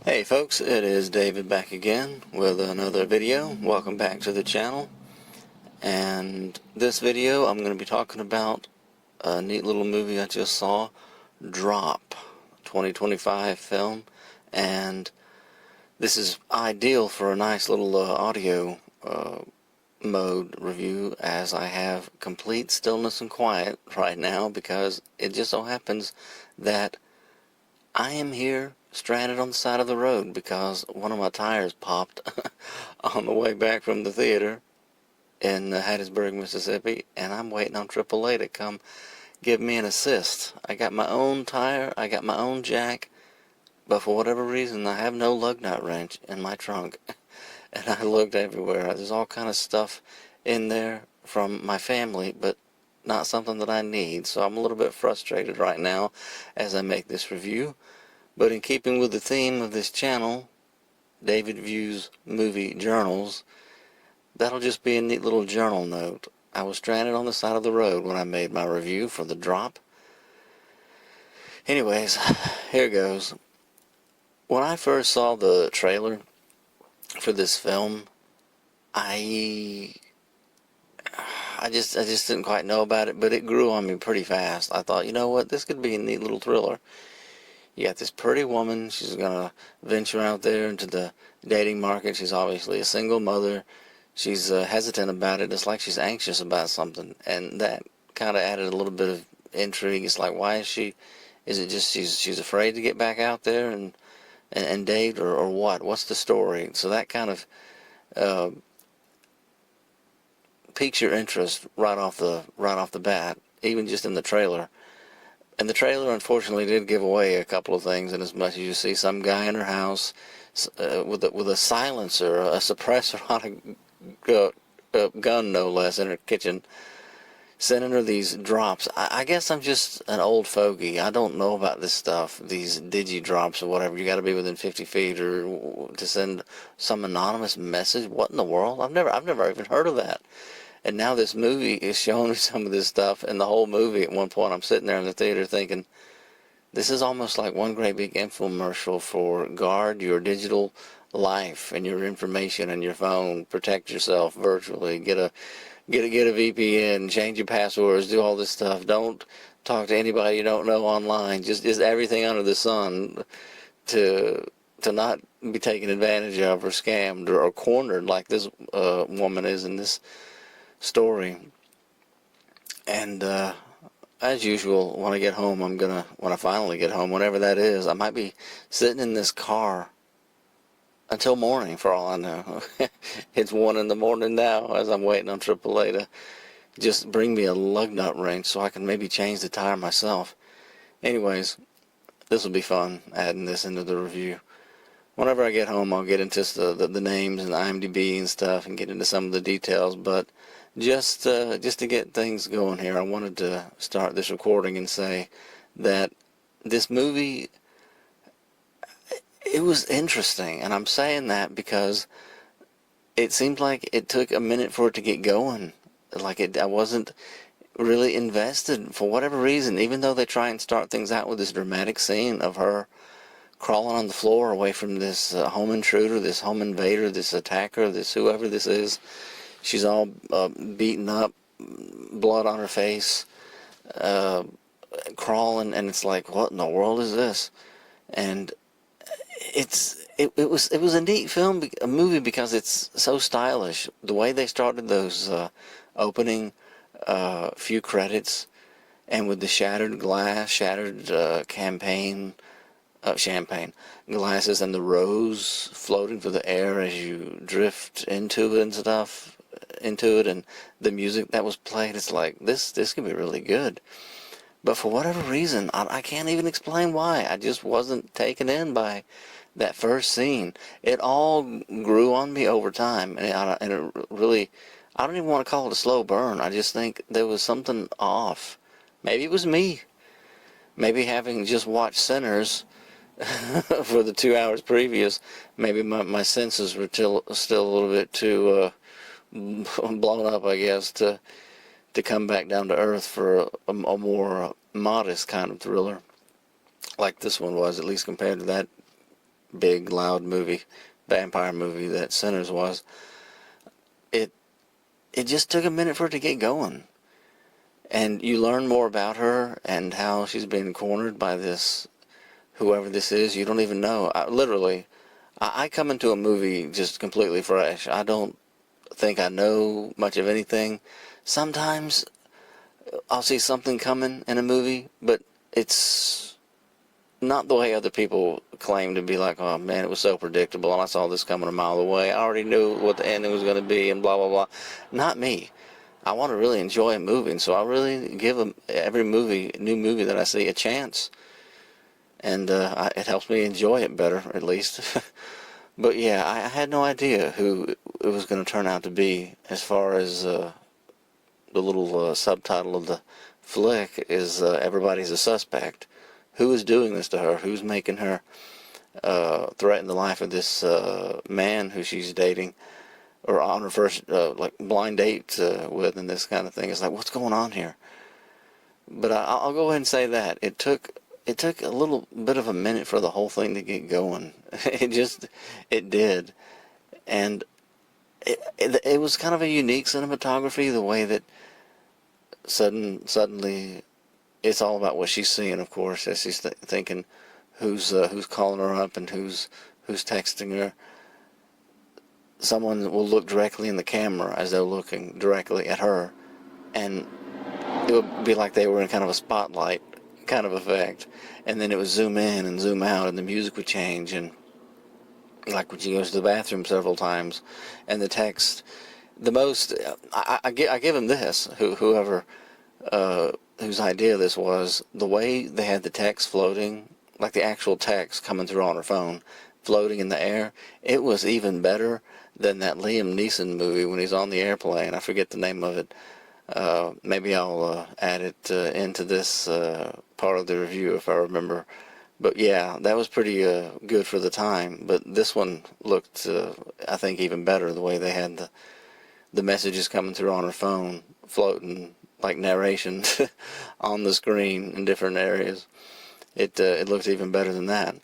Hey folks, it is David back again with another video. Welcome back to the channel. And this video I'm going to be talking about a neat little movie I just saw, Drop, 2025 film. And this is ideal for a nice little audio mode review, as I have complete stillness and quiet right now because it just so happens that I am here stranded on the side of the road because one of my tires popped on the way back from the theater in Hattiesburg, Mississippi, and I'm waiting on AAA to come give me an assist. I got my own tire, I got my own jack, but for whatever reason I have no lug nut wrench in my trunk. And I looked everywhere. There's all kind of stuff in there from my family, but not something that I need. So I'm a little bit frustrated right now as I make this review. But in keeping with the theme of this channel, David Views Movie Journals, that'll just be a neat little journal note. I was stranded on the side of the road when I made my review for The Drop. Anyways, here goes. When I first saw the trailer for this film, I just didn't quite know about it, but it grew on me pretty fast. I thought, you know what, this could be a neat little thriller. You got this pretty woman, she's gonna venture out there into the dating market. She's obviously a single mother. She's hesitant about it. It's like she's anxious about something, and that kind of added a little bit of intrigue. It's like, why is she? Is it just she's afraid to get back out there and date, or what? What's the story? So that kind of piques your interest right off the bat, even just in the trailer. And the trailer, unfortunately, did give away a couple of things, in as much as you see some guy in her house with a silencer, a suppressor on a gun, no less, in her kitchen, sending her these drops. I guess I'm just an old fogey. I don't know about this stuff, these digi-drops or whatever. You got to be within 50 feet or to send some anonymous message. What in the world? I've never even heard of that. And now this movie is showing me some of this stuff, and the whole movie, at one point I'm sitting there in the theater thinking, this is almost like one great big infomercial for guard your digital life and your information and your phone, protect yourself virtually, get a VPN, change your passwords, do all this stuff. Don't talk to anybody you don't know online. Just everything under the sun to not be taken advantage of or scammed or cornered like this woman is in this story. And as usual, when I get home, when I finally get home, whenever that is, I might be sitting in this car until morning, for all I know. It's 1 in the morning now, as I'm waiting on AAA to just bring me a lug nut wrench so I can maybe change the tire myself. Anyways, this will be fun, adding this into the review. Whenever I get home, I'll get into the names and IMDb and stuff and get into some of the details, but just to get things going here, I wanted to start this recording and say that this movie, it was interesting, and I'm saying that because it seemed like it took a minute for it to get going. I wasn't really invested for whatever reason, even though they try and start things out with this dramatic scene of her crawling on the floor away from this home intruder, this home invader, this attacker, this whoever this is. She's all beaten up, blood on her face, crawling, and it's like, what in the world is this? And it was a neat film, a movie, because it's so stylish. The way they started those opening few credits, and with the shattered glass, champagne glasses, and the rose floating through the air as you drift into it and stuff, and the music that was played, it's like, this could be really good. But for whatever reason, I can't even explain why, I just wasn't taken in by that first scene. It all grew on me over time, and it really, I don't even want to call it a slow burn. I just think there was something off. Maybe it was me. Maybe having just watched Sinners for the 2 hours previous, maybe my senses were still a little bit too blown up, I guess, to come back down to earth for a more modest kind of thriller, like this one was, at least compared to that big, loud movie, vampire movie that Sinners was, it just took a minute for it to get going. And you learn more about her and how she's been cornered by this, whoever this is, you don't even know. I come into a movie just completely fresh. I don't think I know much of anything. Sometimes I'll see something coming in a movie, but it's not the way other people claim to be, like, oh man, it was so predictable and I saw this coming a mile away. I already knew what the ending was going to be and blah, blah, blah. Not me. I want to really enjoy a movie, and so I really give every new movie that I see, a chance. And it helps me enjoy it better, at least. But yeah, I had no idea who it was going to turn out to be. As far as the little subtitle of the flick is Everybody's a Suspect. Who is doing this to her? Who's making her threaten the life of this man who she's dating, or on her first like blind date with, and this kind of thing? It's like, what's going on here? But I'll go ahead and say that it took a little bit of a minute for the whole thing to get going. It did, and it was kind of a unique cinematography, the way that suddenly it's all about what she's seeing, of course, as she's thinking who's calling her up and who's texting her. Someone will look directly in the camera as they're looking directly at her, and it would be like they were in kind of a spotlight kind of effect, and then it would zoom in and zoom out, and the music would change, and like when she goes to the bathroom several times, and the text, the most, I give him this, whoever whose idea this was, the way they had the text floating, like the actual text coming through on her phone, floating in the air, it was even better than that Liam Neeson movie when he's on the airplane. I forget the name of it. Maybe I'll add it into this part of the review if I remember. But yeah, that was pretty good for the time. But this one looked, I think, even better, the way they had the messages coming through on her phone, floating like narration on the screen in different areas. It looked even better than that.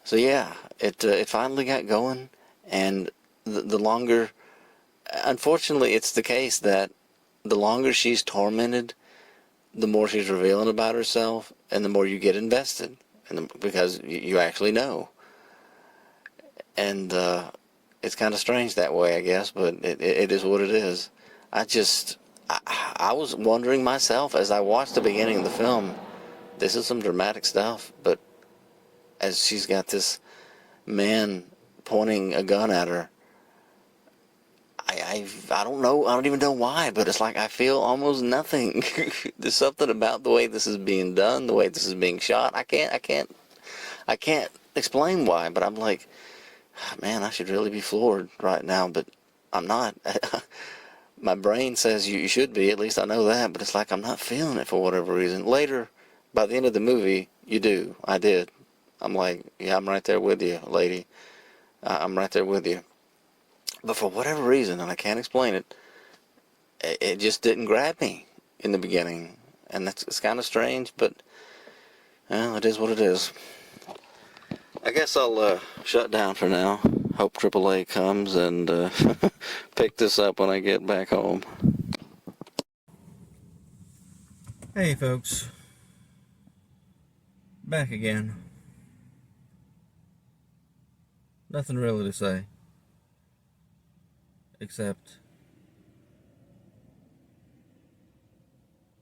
So yeah, it finally got going, and the longer, unfortunately, it's the case that the longer she's tormented, the more she's revealing about herself, and the more you get invested, because you actually know. And it's kind of strange that way, I guess, but it is what it is. I was wondering myself as I watched the beginning of the film, this is some dramatic stuff, but as she's got this man pointing a gun at her, I don't know, I don't even know why, but it's like I feel almost nothing. There's something about the way this is being done, the way this is being shot. I can't explain why, but I'm like, man, I should really be floored right now, but I'm not. My brain says you should be, at least I know that, but it's like I'm not feeling it for whatever reason. Later, by the end of the movie, you do. I did. I'm like, yeah, I'm right there with you, lady. I'm right there with you. But for whatever reason, and I can't explain it, it just didn't grab me in the beginning. And it's kind of strange, but, well, it is what it is. I guess I'll shut down for now. Hope AAA comes and pick this up when I get back home. Hey folks, back again. Nothing really to say, except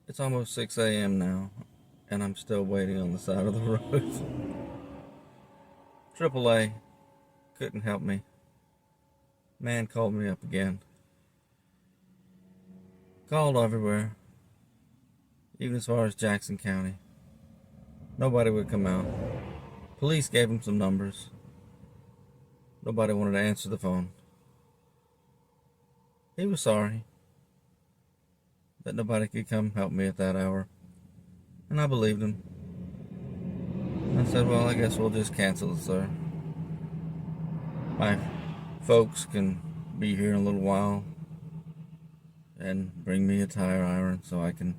it's almost 6 a.m. now, and I'm still waiting on the side of the road. AAA couldn't help me. Man called me up again. Called everywhere, even as far as Jackson County. Nobody would come out. Police gave him some numbers. Nobody wanted to answer the phone. He was sorry that nobody could come help me at that hour, and I believed him. I said, well, I guess we'll just cancel it, sir. My folks can be here in a little while and bring me a tire iron so I can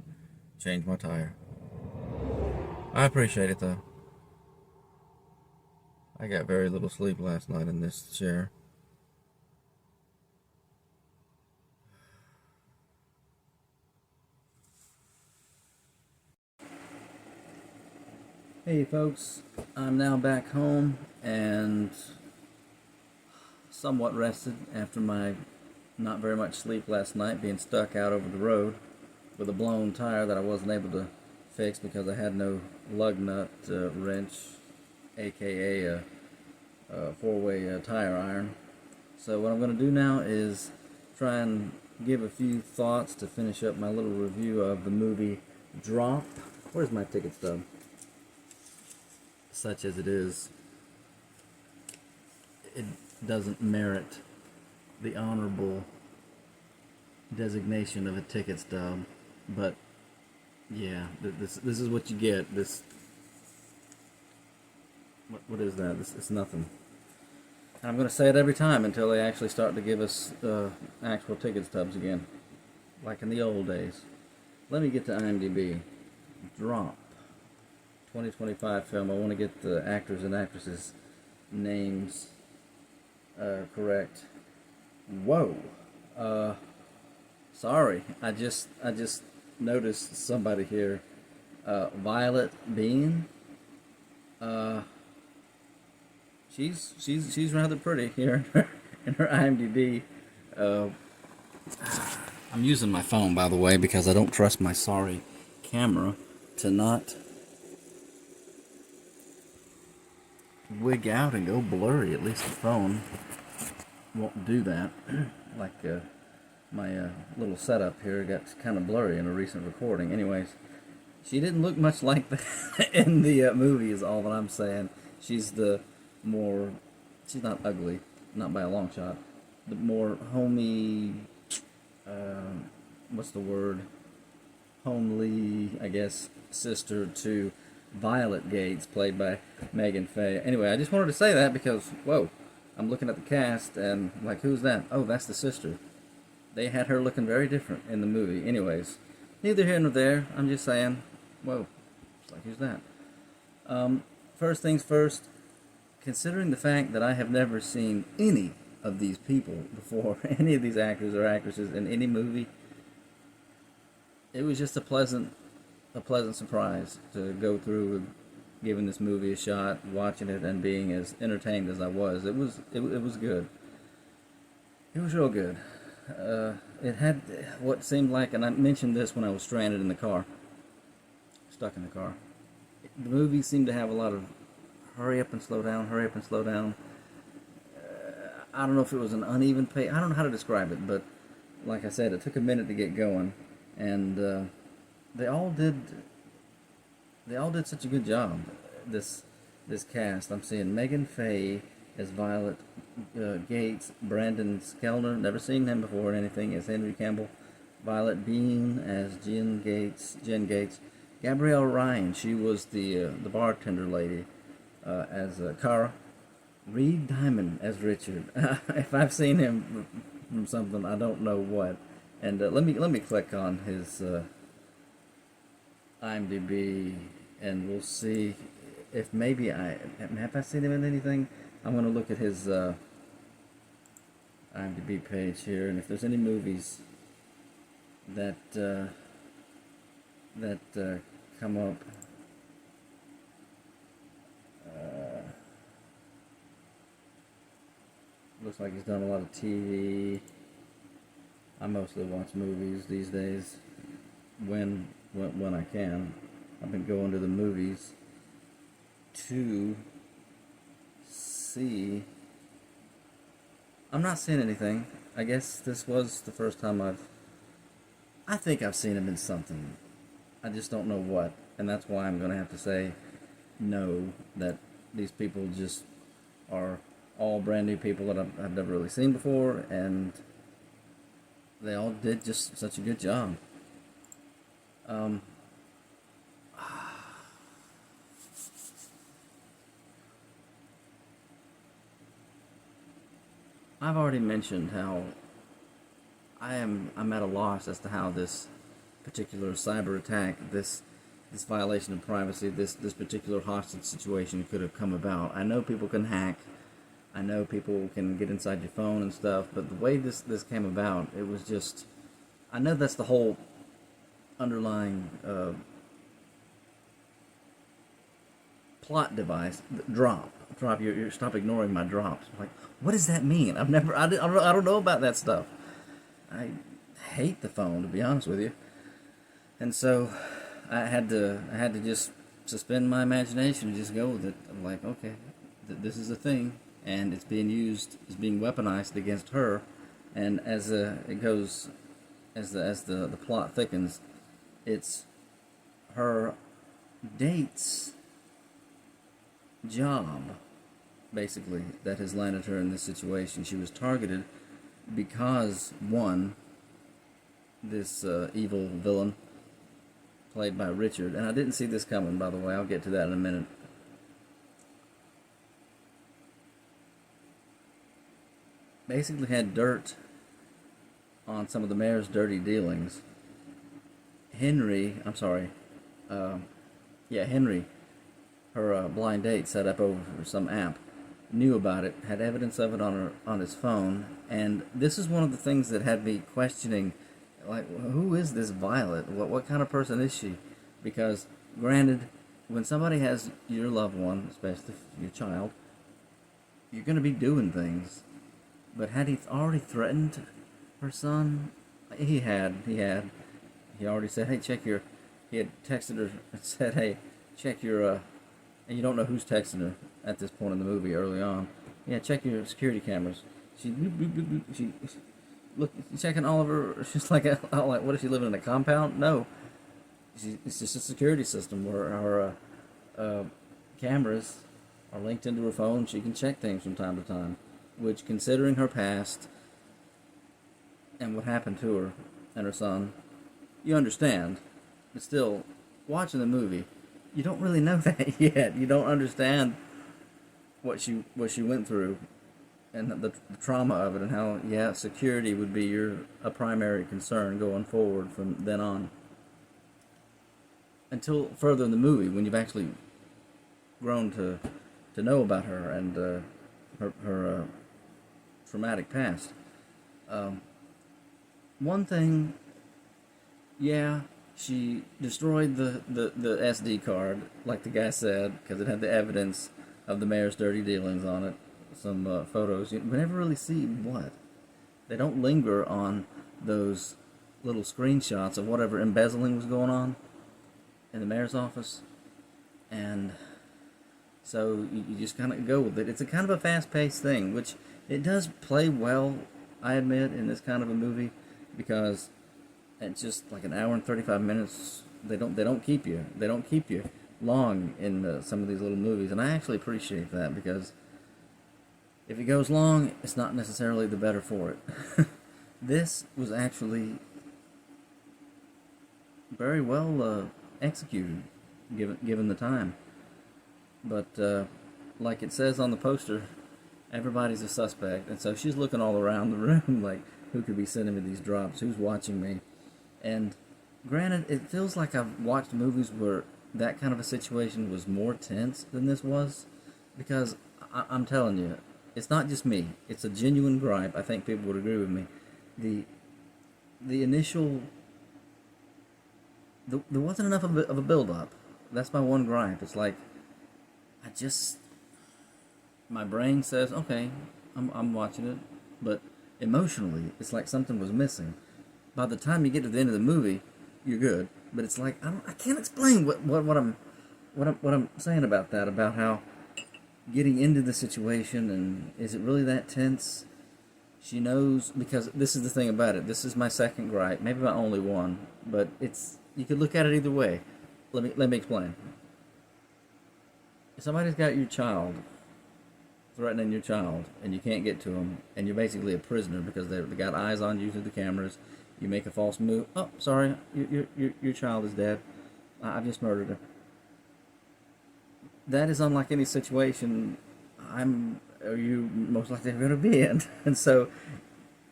change my tire. I appreciate it, though. I got very little sleep last night in this chair. Hey folks, I'm now back home and somewhat rested after my not very much sleep last night, being stuck out over the road with a blown tire that I wasn't able to fix because I had no lug nut wrench, aka a four-way tire iron. So what I'm going to do now is try and give a few thoughts to finish up my little review of the movie Drop. Where's my ticket stub? Such as it is, it doesn't merit the honorable designation of a ticket stub, but yeah, this is what you get. This, what is that? It's nothing. And I'm going to say it every time until they actually start to give us actual ticket stubs again, like in the old days. Let me get to IMDb. Drop. 2025 film. I want to get the actors and actresses' names correct. Whoa. Sorry. I just noticed somebody here. Violet Bean. She's rather pretty here in her IMDb. I'm using my phone, by the way, because I don't trust my sorry camera to not wig out and go blurry. At least the phone won't do that. Like my little setup here got kind of blurry in a recent recording. Anyways, she didn't look much like that in the movie is all that I'm saying. She's the more, she's not ugly, not by a long shot, but more homey, what's the word? Homely, I guess, sister to Violet Gates, played by Megan Faye. Anyway, I just wanted to say that because, whoa, I'm looking at the cast and like, who's that? Oh, that's the sister. They had her looking very different in the movie. Anyways, neither here nor there. I'm just saying, whoa, it's like, who's that? First things first, considering the fact that I have never seen any of these people before, any of these actors or actresses in any movie, it was just a pleasant surprise to go through with giving this movie a shot, watching it, and being as entertained as I was. It was good. It was real good. It had what seemed like, and I mentioned this when I was stranded in the car, stuck in the car. The movie seemed to have a lot of hurry up and slow down, hurry up and slow down. I don't know if it was an uneven pace. I don't know how to describe it, but like I said, it took a minute to get going, and they all did such a good job. This cast. I'm seeing Megan Faye as Violet Gates, Brandon Skelner, never seen him before in anything, as Henry Campbell, Violet Bean as Jen Gates, Gabrielle Ryan, she was the bartender lady, as Cara, Reed Diamond as Richard. If I've seen him from something, I don't know what. And let me click on his IMDb, and we'll see if maybe have I seen him in anything. I'm gonna look at his IMDb page here, and if there's any movies that come up. Looks like he's done a lot of TV. I mostly watch movies these days when I can. I've been going to the movies to see. I'm not seeing anything. I guess this was the first time I think I've seen him in something. I just don't know what, and that's why I'm going to have to say no, that these people just are all brand new people that I've never really seen before, and they all did just such a good job. I've already mentioned how I'm at a loss as to how this particular cyber attack, this this violation of privacy, this particular hostage situation could have come about. I know people can hack. I know people can get inside your phone and stuff, but the way this came about, it was just. I know that's the whole underlying plot device. Drop. You stop ignoring my drops. Like, what does that mean? I don't know about that stuff. I hate the phone, to be honest with you. And so I had to just suspend my imagination and just go with it. I'm like, okay, this is a thing, and it's being used, it's being weaponized against her. And as it goes, as the plot thickens, it's her date's job, basically, that has landed her in this situation. She was targeted because, one, this evil villain played by Richard, and I didn't see this coming, by the way. I'll get to that in a minute. Basically had dirt on some of the mayor's dirty dealings. Henry, her blind date set up over some app, knew about it, had evidence of it on his phone, and this is one of the things that had me questioning, like, who is this Violet? What kind of person is she? Because, granted, when somebody has your loved one, especially your child, you're going to be doing things. But had he already threatened her son? He already said, hey, he had texted her and said, hey, check your, and you don't know who's texting her at this point in the movie early on. Yeah, check your security cameras. She look, checking all of her. She's like, what is she living in a compound? No, it's just a security system where our cameras are linked into her phone. She can check things from time to time, which, considering her past and what happened to her and her son, you understand. But still, watching the movie, you don't really know that yet. You don't understand what she went through and the trauma of it, and how, security would be a primary concern going forward from then on. Until further in the movie, when you've actually grown to know about her and her traumatic past. One thing, she destroyed the SD card, like the guy said, because it had the evidence of the mayor's dirty dealings on it. Some photos. We never really see what. They don't linger on those little screenshots of whatever embezzling was going on in the mayor's office. And so you just kind of go with it. It's a kind of a fast-paced thing, which it does play well, I admit, in this kind of a movie, because it's just like an hour and 35 minutes. They don't keep you long in some of these little movies, and I actually appreciate that, because if it goes long, it's not necessarily the better for it. This was actually very well executed, given the time. But like it says on the poster, everybody's a suspect, and so she's looking all around the room like, who could be sending me these drops? Who's watching me? And granted, it feels like I've watched movies where that kind of a situation was more tense than this was, because I'm telling you, it's not just me. It's a genuine gripe. I think people would agree with me. The initial, there wasn't enough of a build-up. That's my one gripe. It's like, my brain says, okay, I'm watching it, but emotionally, it's like something was missing. By the time you get to the end of the movie, you're good. But it's like, I can't explain what I'm saying about that, about how getting into the situation, and is it really that tense? She knows, because this is the thing about it. This is my second gripe, maybe my only one, but you could look at it either way. Let me explain. If somebody's got your child, threatening your child, and you can't get to them, and you're basically a prisoner because they got eyes on you through the cameras, you make a false move. Oh, sorry, your child is dead. I've just murdered her. That is unlike any situation you most likely are going to be in. And so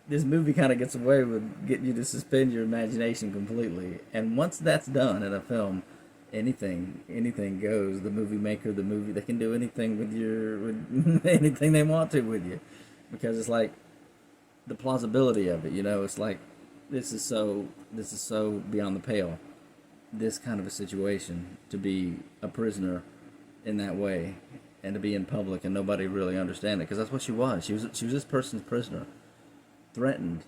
this movie kind of gets away with getting you to suspend your imagination completely. And once that's done in a film, anything goes. The movie maker, the movie, they can do anything with anything they want to with you, because it's like the plausibility of it. It's like this is so beyond the pale. This kind of a situation, to be a prisoner in that way, and to be in public and nobody really understand it, because that's what she was. She was this person's prisoner, threatened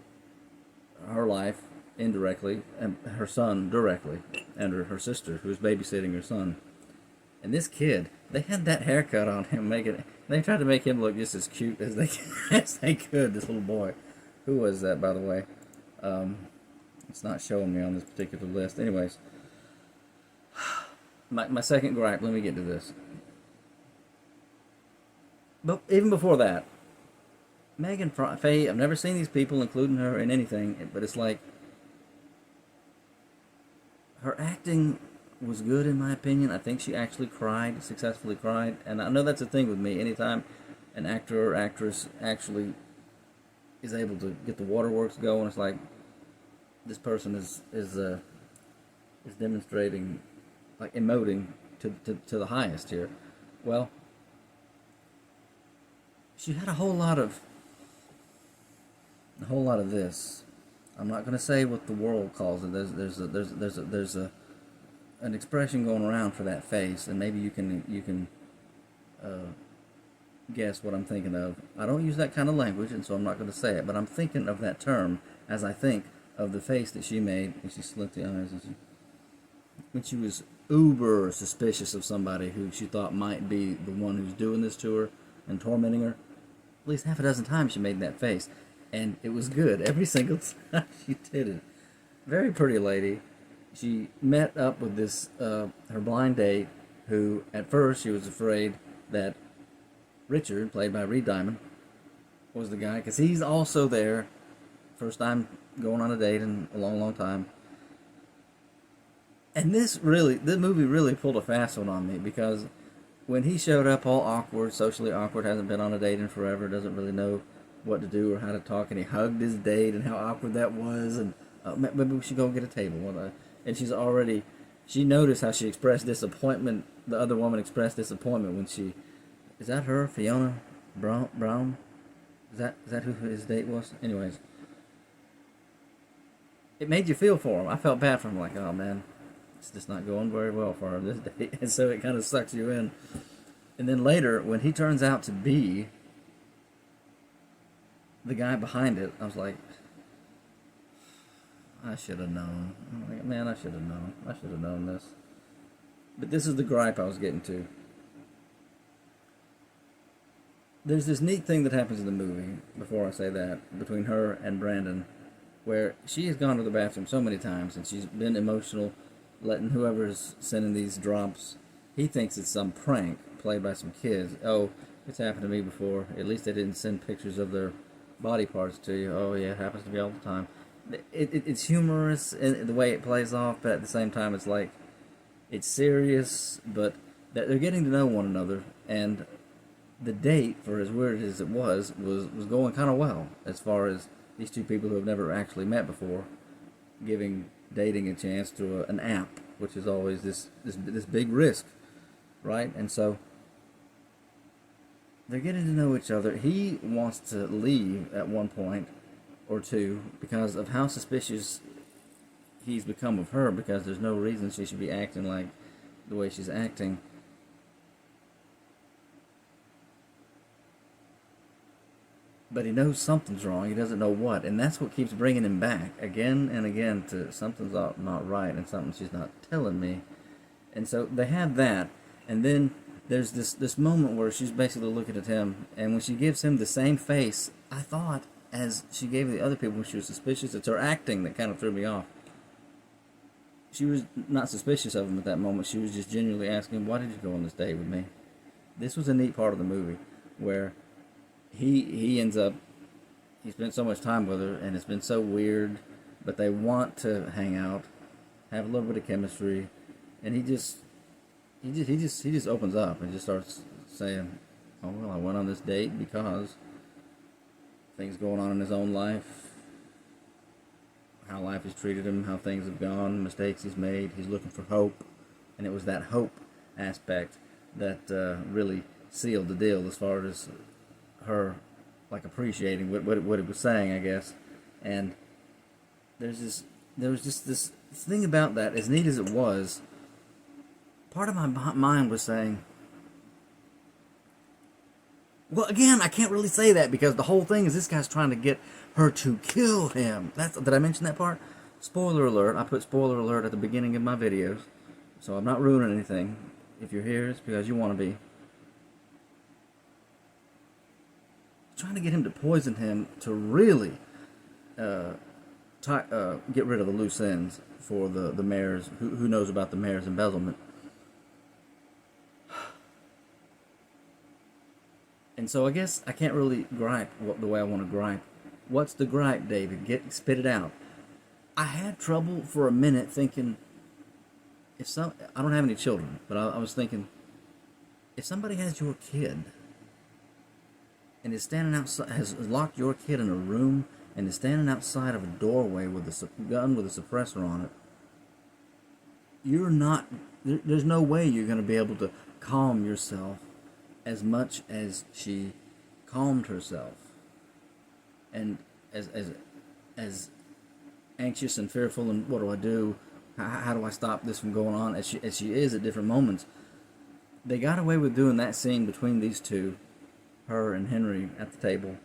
her life indirectly, and her son directly, and her sister who was babysitting her son. And this kid, they had that haircut on him, they tried to make him look just as cute as they as they could. This little boy, who was that, by the way? It's not showing me on this particular list. Anyways, my second gripe. Let me get to this. But even before that, Megan Faye, I've never seen these people, including her, in anything, but it's like, her acting was good in my opinion. I think she actually successfully cried, and I know that's a thing with me. Anytime an actor or actress actually is able to get the waterworks going, it's like, this person is demonstrating, like, emoting to the highest here. Well, she had a whole lot of this. I'm not going to say what the world calls it. There's an expression going around for that face, and maybe you can guess what I'm thinking of. I don't use that kind of language, and so I'm not going to say it, but I'm thinking of that term as I think of the face that she made when she slit the eyes, and when she was uber suspicious of somebody who she thought might be the one who's doing this to her and tormenting her. At least half a dozen times she made that face, and it was good every single time she did it. Very pretty lady. She met up with this her blind date, who at first she was afraid that Richard, played by Reed Diamond, was the guy, because he's also there. First time going on a date in a long, long time. And this movie really pulled a fast one on me, because when he showed up all awkward, socially awkward, hasn't been on a date in forever, doesn't really know what to do or how to talk, and he hugged his date, and how awkward that was, and maybe we should go get a table. And she noticed how she expressed disappointment. The other woman expressed disappointment when is that her, Fiona Brown? Is that who his date was? Anyways, it made you feel for him. I felt bad for him, like, oh man, it's just not going very well for her this date, and so it kind of sucks you in. And then later, when he turns out to be the guy behind it, I was like, I should have known. I'm like, man, I should have known. I should have known this. But this is the gripe I was getting to. There's this neat thing that happens in the movie, before I say that, between her and Brandon, where she has gone to the bathroom so many times, and she's been emotional, letting whoever's sending these drops, he thinks it's some prank played by some kids. Oh, it's happened to me before. At least they didn't send pictures of their body parts to you. Oh yeah, it happens to me all the time. It's humorous in the way it plays off, but at the same time it's like, it's serious, but they're getting to know one another, and the date, for as weird as it was going kind of well, as far as these two people who have never actually met before, giving dating a chance to an app, which is always this big risk, right? And so they're getting to know each other. He wants to leave at one point or two because of how suspicious he's become of her, because there's no reason she should be acting like the way she's acting. But he knows something's wrong. He doesn't know what, and that's what keeps bringing him back again and again to something's not right, and something she's not telling me. And so they have that, and then there's this moment where she's basically looking at him, and when she gives him the same face, I thought, as she gave the other people when she was suspicious, it's her acting that kind of threw me off. She was not suspicious of him at that moment. She was just genuinely asking, why did you go on this date with me? This was a neat part of the movie, where he ends up, he spent so much time with her, and it's been so weird, but they want to hang out, have a little bit of chemistry, and he just opens up and just starts saying, oh well, I went on this date because things going on in his own life, how life has treated him, how things have gone, mistakes he's made, he's looking for hope, and it was that hope aspect that really sealed the deal as far as her like appreciating what it was saying, I guess. And there was just this thing about that, as neat as it was. Part of my mind was saying, well, again, I can't really say that because the whole thing is this guy's trying to get her to kill him. Did I mention that part? Spoiler alert. I put spoiler alert at the beginning of my videos, so I'm not ruining anything. If you're here, it's because you want to be. Trying to get him to poison him to really get rid of the loose ends for the mayor's. Who knows about the mayor's embezzlement? And so I guess I can't really gripe the way I want to gripe. What's the gripe, David? Spit it out. I had trouble for a minute thinking, I don't have any children, but I was thinking, if somebody has your kid and is standing outside, has locked your kid in a room and is standing outside of a doorway with a gun with a suppressor on it, there's no way you're going to be able to calm yourself as much as she calmed herself, and as anxious and fearful and what do I do? How do I stop this from going on? As she is at different moments, they got away with doing that scene between these two, her and Henry at the table.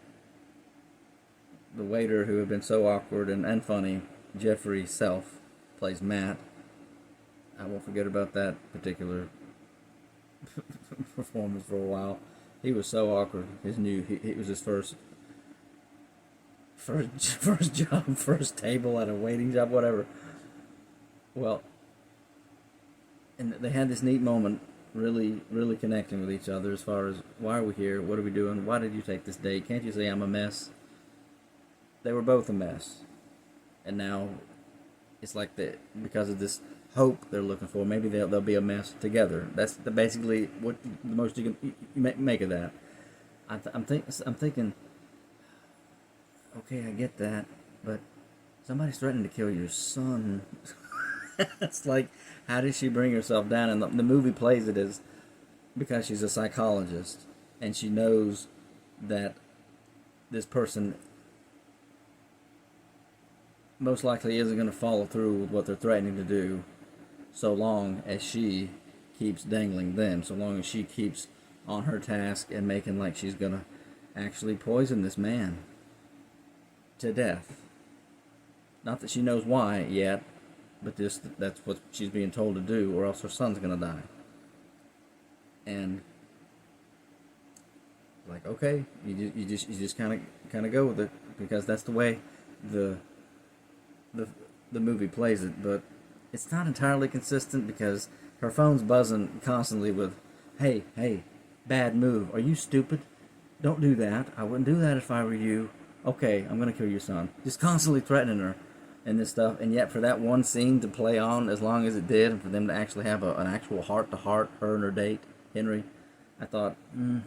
The waiter, who had been so awkward and funny, Jeffrey Self, plays Matt. I won't forget about that particular performance for a while. He was so awkward. It was his first job, first table at a waiting job, whatever. Well, and they had this neat moment, really, really connecting with each other as far as, why are we here? What are we doing? Why did you take this date? Can't you see I'm a mess? They were both a mess. And now it's like because of this hope they're looking for, maybe they'll be a mess together. That's basically what the most you can make of that. I'm thinking, okay, I get that, but somebody's threatening to kill your son. It's like, how does she bring herself down? And the movie plays it as, because she's a psychologist and she knows that this person most likely isn't going to follow through with what they're threatening to do, so long as she keeps dangling them, so long as she keeps on her task and making like she's going to actually poison this man to death. Not that she knows why yet, but that's what she's being told to do, or else her son's going to die. And like, okay, you just kind of go with it, because that's the way the movie plays it. But it's not entirely consistent, because her phone's buzzing constantly with, hey, bad move. Are you stupid? Don't do that. I wouldn't do that if I were you. Okay, I'm going to kill your son. Just constantly threatening her and this stuff. And yet for that one scene to play on as long as it did, and for them to actually have an actual heart-to-heart, her and her date, Henry, I thought, you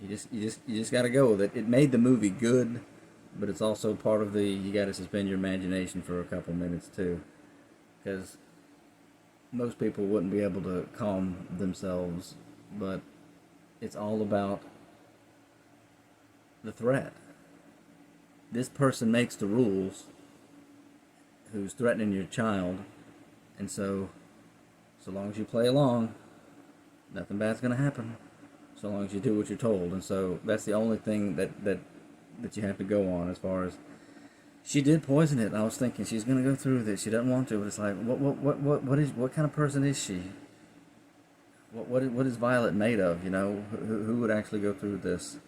just got to go with it. It made the movie good, but it's also part of you got to suspend your imagination for a couple minutes too, because most people wouldn't be able to calm themselves. But it's all about the threat. This person makes the rules, who's threatening your child, and so long as you play along, nothing bad's going to happen, so long as you do what you're told. And so that's the only thing that you have to go on. As far as, she did poison it, and I was thinking she's going to go through this. She doesn't want to, but it's like, what kind of person is she? What is Violet made of? You know, who would actually go through this?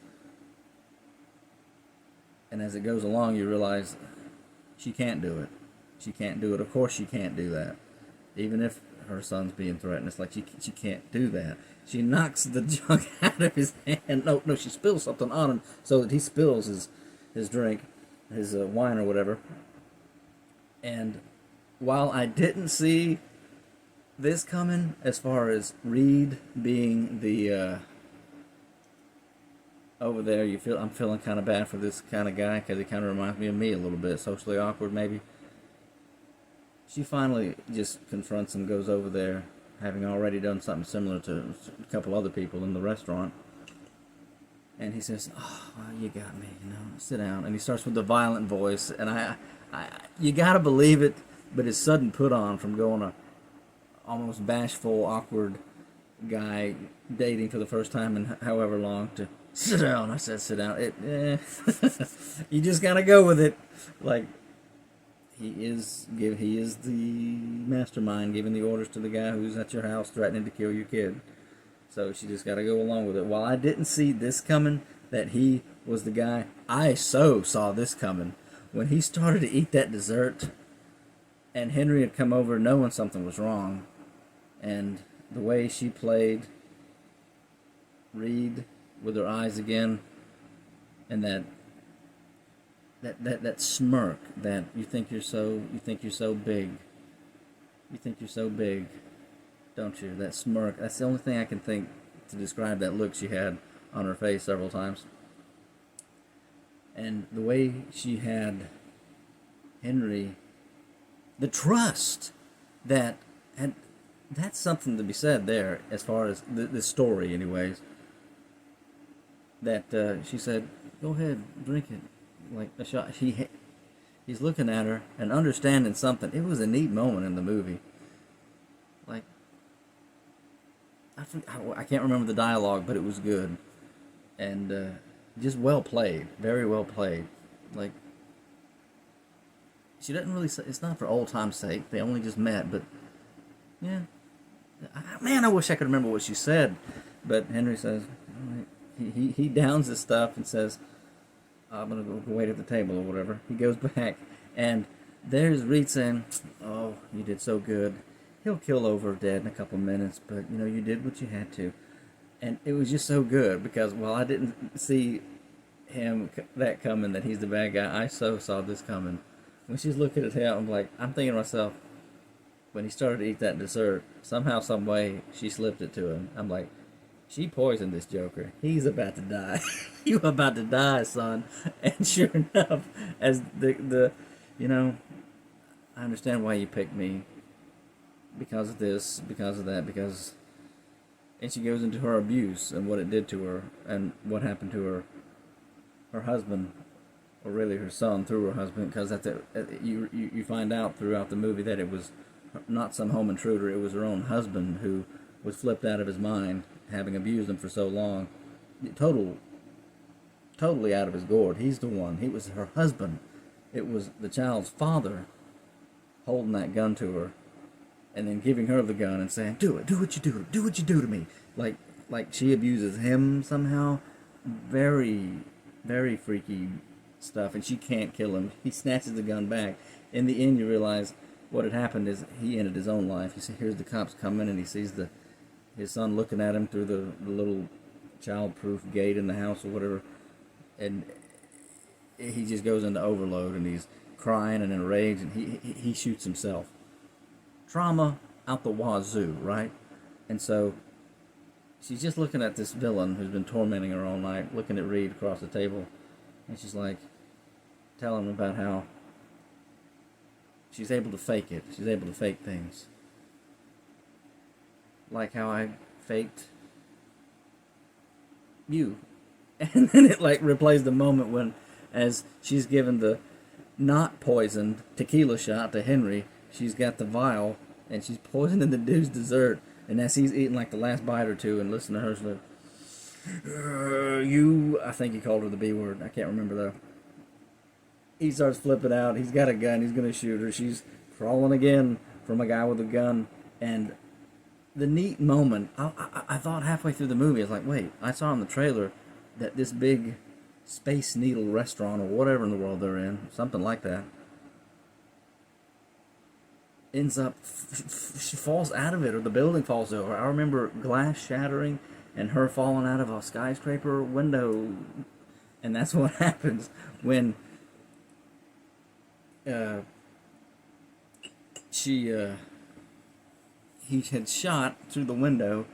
And as it goes along, you realize she can't do it. She can't do it. Of course she can't do that. Even if her son's being threatened, it's like she can't do that. She knocks the jug out of his hand. No, she spills something on him so that he spills his drink, his wine or whatever. And while I didn't see this coming, as far as Reed being the over there, I'm feeling kind of bad for this kind of guy, because he kind of reminds me of me a little bit, socially awkward maybe. she finally just confronts him, goes over there, having already done something similar to a couple other people in the restaurant. And he says, "Oh, well, you got me, sit down." And he starts with the violent voice, and you gotta believe it, but his sudden put on from going a almost bashful, awkward guy dating for the first time in however long to sit down. I said, sit down. You just gotta go with it. Like, he is the mastermind giving the orders to the guy who's at your house threatening to kill your kid. So she just got to go along with it. While I didn't see this coming, that he was the guy, I saw this coming. When he started to eat that dessert, and Henry had come over knowing something was wrong, and the way she played Reed with her eyes again, and that smirk that you think you're so big. You think you're so big. Don't you? That smirk. That's the only thing I can think to describe that look she had on her face several times. And the way she had Henry, the trust that, and that's something to be said there as far as the story anyways. That she said, "Go ahead, drink it." Like a shot. He's looking at her and understanding something. It was a neat moment in the movie. Like, I can't remember the dialogue, but it was good. And just well played. Very well played. Like, she doesn't really say, it's not for old time's sake. They only just met, but, yeah. Man, I wish I could remember what she said. But Henry says, all right. He downs his stuff and says, "I'm going to go wait at the table," or whatever. He goes back, and there's Reed saying, "Oh, you did so good. He'll kill over dead in a couple minutes, but, you did what you had to." And it was just so good, because while I didn't see that coming, that he's the bad guy, I saw this coming. When she's looking at him, I'm thinking to myself, when he started to eat that dessert, somehow, some way, she slipped it to him. I'm like, she poisoned this Joker. He's about to die. You about to die, son. And sure enough, as I understand why you picked me. Because of this, because of that, because... And she goes into her abuse and what it did to her, and what happened to her husband, or really her son through her husband, because you find out throughout the movie that it was not some home intruder, it was her own husband who was flipped out of his mind, having abused him for so long. Totally out of his gourd. He's the one. He was her husband. It was the child's father holding that gun to her, and then giving her the gun and saying, "Do it. Do what you do. Do what you do to me." Like she abuses him somehow. Very, very freaky stuff. And she can't kill him. He snatches the gun back. In the end, you realize what had happened is he ended his own life. You see, here's the cops coming, and he sees his son looking at him through the little child-proof gate in the house or whatever, and he just goes into overload, and he's crying and in a rage, and he shoots himself. Trauma out the wazoo, right? And so she's just looking at this villain who's been tormenting her all night, looking at Reed across the table, and she's like, telling him about how she's able to fake it. She's able to fake things. Like how I faked you. And then it replays the moment when, as she's given the not poisoned tequila shot to Henry, she's got the vial and she's poisoning the dude's dessert, and as he's eating the last bite or two and listening to her, she's like, I think he called her the B word, I can't remember though. He starts flipping out, he's got a gun, he's gonna shoot her, she's crawling again from a guy with a gun. And the neat moment, I thought halfway through the movie, I was like, wait, I saw in the trailer that this big Space Needle restaurant, or whatever in the world they're in, something like that, ends up, she falls out of it, or the building falls over. I remember glass shattering and her falling out of a skyscraper window. And that's what happens when he had shot through the window.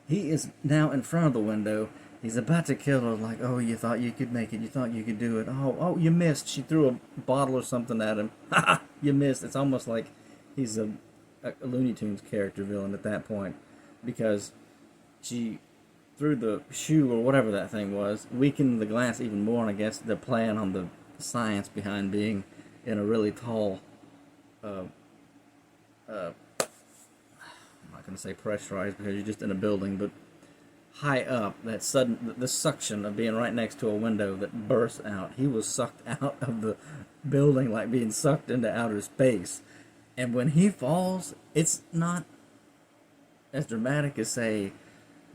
He is now in front of the window. He's about to kill her, like, "Oh, you thought you could make it. You thought you could do it. Oh, you missed." She threw a bottle or something at him. Ha! You missed. It's almost like he's a Looney Tunes character villain at that point, because she threw the shoe or whatever that thing was, weakened the glass even more, and I guess they're playing on the science behind being in a really tall, I'm not going to say pressurized because you're just in a building, but high up, that sudden, the suction of being right next to a window that bursts out. He was sucked out of the building like being sucked into outer space. And when he falls, it's not as dramatic as, say,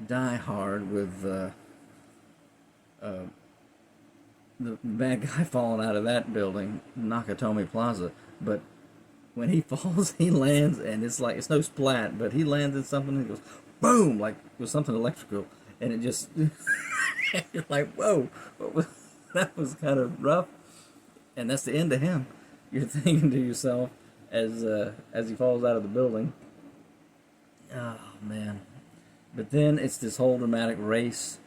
Die Hard with the bad guy falling out of that building, Nakatomi Plaza. But when he falls, he lands, and it's like, it's no splat, but he lands in something and goes boom, like it was something electrical, and it just you're like, whoa, that was kind of rough. And that's the end of him. You're thinking to yourself as he falls out of the building, oh man. But then it's this whole dramatic race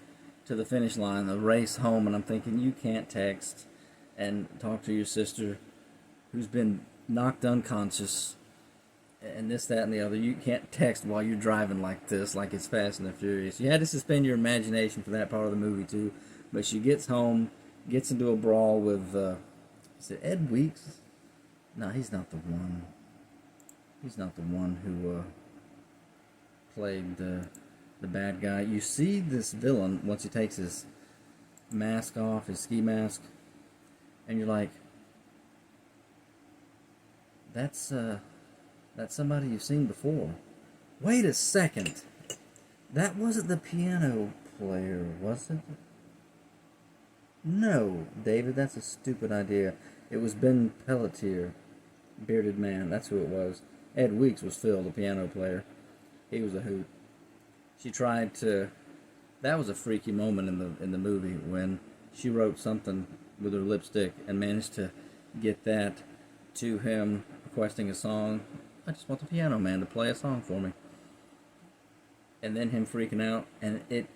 to the finish line, the race home, and I'm thinking, you can't text and talk to your sister who's been knocked unconscious and this, that, and the other. You can't text while you're driving like this, like it's Fast and the Furious. You had to suspend your imagination for that part of the movie too. But she gets home, gets into a brawl with, is it Ed Weeks? No, he's not the one. He's not the one who played the bad guy. You see this villain once he takes his mask off, his ski mask, and you're like, that's somebody you've seen before. Wait a second. That wasn't the piano player, was it? No, David, that's a stupid idea. It was Ben Pelletier, bearded man. That's who it was. Ed Weeks was Phil, the piano player. He was a hoot. She tried to. That was a freaky moment in the movie when she wrote something with her lipstick and managed to get that to him requesting a song. I just want the piano man to play a song for me. And then him freaking out and it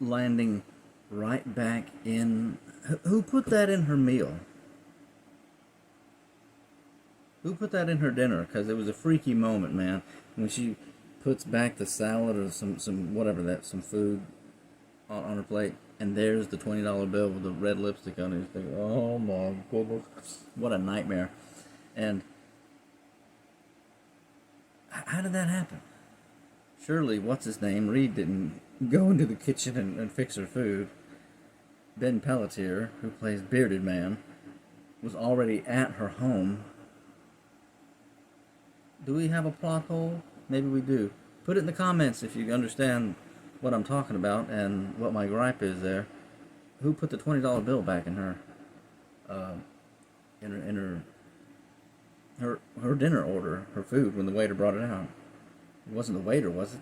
landing right back in. Who put that in her meal? Who put that in her dinner? Because it was a freaky moment, man. When she puts back the salad or some food on her plate, and there's the $20 bill with the red lipstick on it. You think, oh my goodness, what a nightmare. And how did that happen? Surely, what's his name, Reed, didn't go into the kitchen and fix her food. Ben Pelletier, who plays Bearded Man, was already at her home. Do we have a plot hole? Maybe we do. Put it in the comments if you understand what I'm talking about and what my gripe is there. Who put the $20 bill back in her her dinner order, her food, when the waiter brought it out? It wasn't the waiter, was it?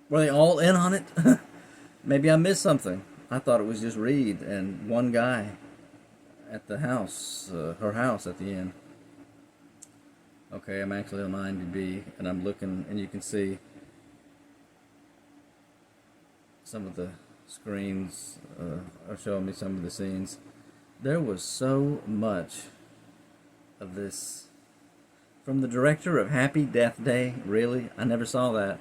Were they all in on it? Maybe I missed something. I thought it was just Reed and one guy at the house, her house at the end. Okay, I'm actually on IMDb, and I'm looking, and you can see some of the screens are showing me some of the scenes. There was so much of this. From the director of Happy Death Day, really? I never saw that.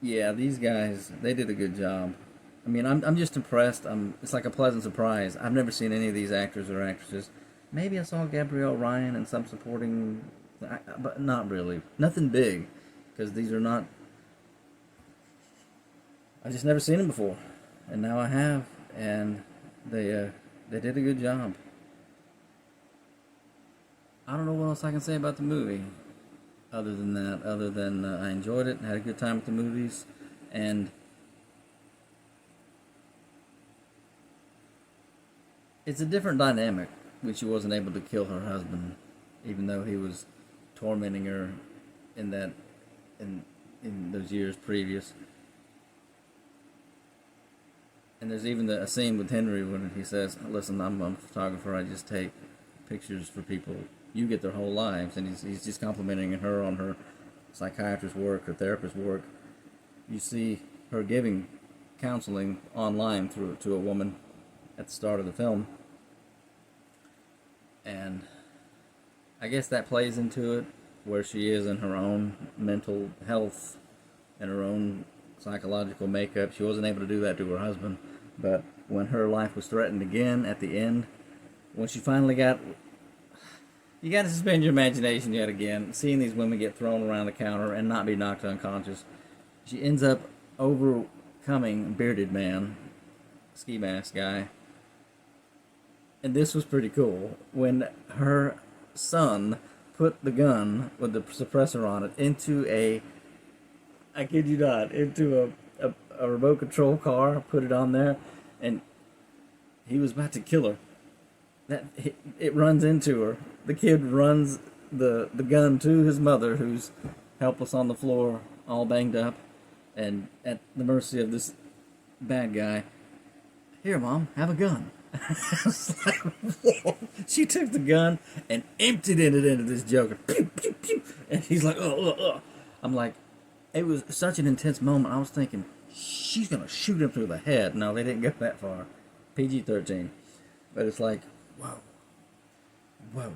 Yeah, these guys, they did a good job. I mean, I'm just impressed. It's like a pleasant surprise. I've never seen any of these actors or actresses. Maybe I saw Gabrielle Ryan and some supporting, but not really. Nothing big, because these are not. I've just never seen them before, and now I have, and they did a good job. I don't know what else I can say about the movie, other than that. Other than I enjoyed it, had a good time with the movies, and it's a different dynamic when she wasn't able to kill her husband, even though he was tormenting her in those years previous. And there's even a scene with Henry when he says, "Listen, I'm a photographer. I just take pictures for people. You get their whole lives." And he's just complimenting her on her psychiatrist work, her therapist work. You see her giving counseling online to a woman at the start of the film, And I guess that plays into it, where she is in her own mental health and her own psychological makeup. She wasn't able to do that to her husband, but when her life was threatened again at the end, when she finally got, you got to suspend your imagination yet again, seeing these women get thrown around the counter and not be knocked unconscious. She ends up overcoming bearded man, ski mask guy. And this was pretty cool. When her son put the gun with the suppressor on it into a, I kid you not, into a remote control car, put it on there, and he was about to kill her. It runs into her. The kid runs the gun to his mother, who's helpless on the floor, all banged up, and at the mercy of this bad guy. Here, Mom, have a gun. It's like, whoa. She took the gun and emptied it into this Joker. Pew, pew, pew. And he's like, oh. I'm like, it was such an intense moment. I was thinking, she's going to shoot him through the head. No, they didn't go that far. PG-13. But it's like, whoa.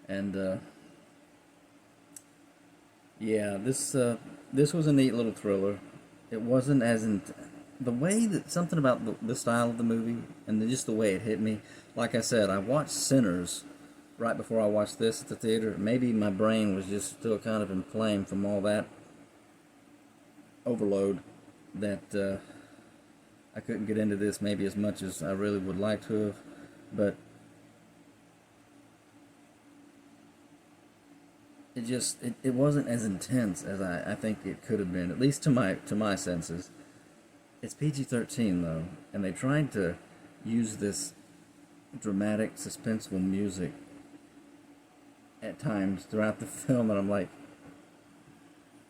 And, yeah, this was a neat little thriller. It wasn't as the way that something about the style of the movie and just the way it hit me. Like I said, I watched Sinners right before I watched this at the theater. Maybe my brain was just still kind of inflamed from all that overload that I couldn't get into this maybe as much as I really would like to have. But it wasn't as intense as I think it could have been, at least to my senses. It's PG-13 though, and they tried to use this dramatic, suspenseful music at times throughout the film, and I'm like,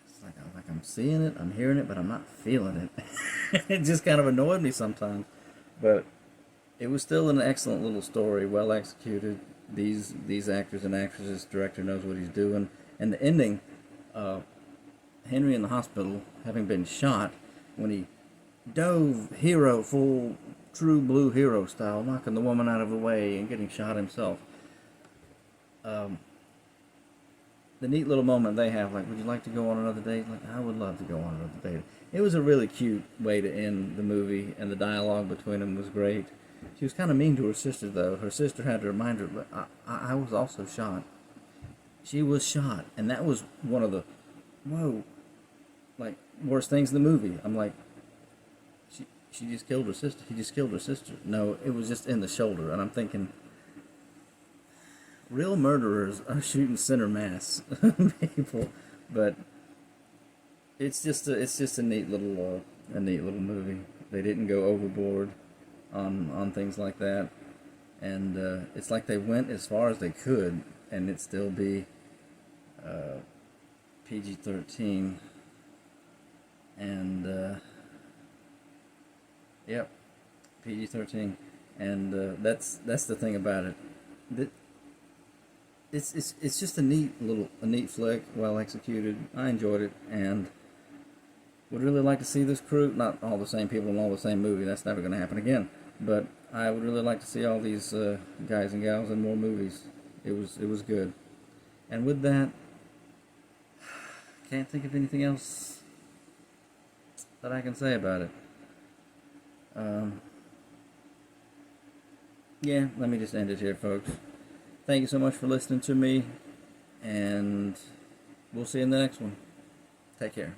it's like I'm seeing it, I'm hearing it, but I'm not feeling it. It just kind of annoyed me sometimes, but it was still an excellent little story, well executed. These actors and actresses, director knows what he's doing, and the ending, Henry in the hospital having been shot, when he dove hero, full true blue hero style, knocking the woman out of the way and getting shot himself. The neat little moment they have, like, would you like to go on another date? Like, I would love to go on another date. It was a really cute way to end the movie, and the dialogue between them was great. She was kind of mean to her sister, though. Her sister had to remind her, but I was also shot. She was shot, and that was one of the, worst things in the movie. I'm like, she just killed her sister. He just killed her sister. No, it was just in the shoulder. And I'm thinking, real murderers are shooting center mass people. But it's just a neat little movie. They didn't go overboard on things like that, and it's like they went as far as they could, and it still be PG-13. And yep, PG-13, and that's the thing about it. It's just a neat flick, well executed. I enjoyed it, and would really like to see this crew. Not all the same people in all the same movie. That's never going to happen again. But I would really like to see all these guys and gals in more movies. It was good. And with that, can't think of anything else that I can say about it. Yeah, let me just end it here, folks. Thank you so much for listening to me, and we'll see you in the next one. Take care.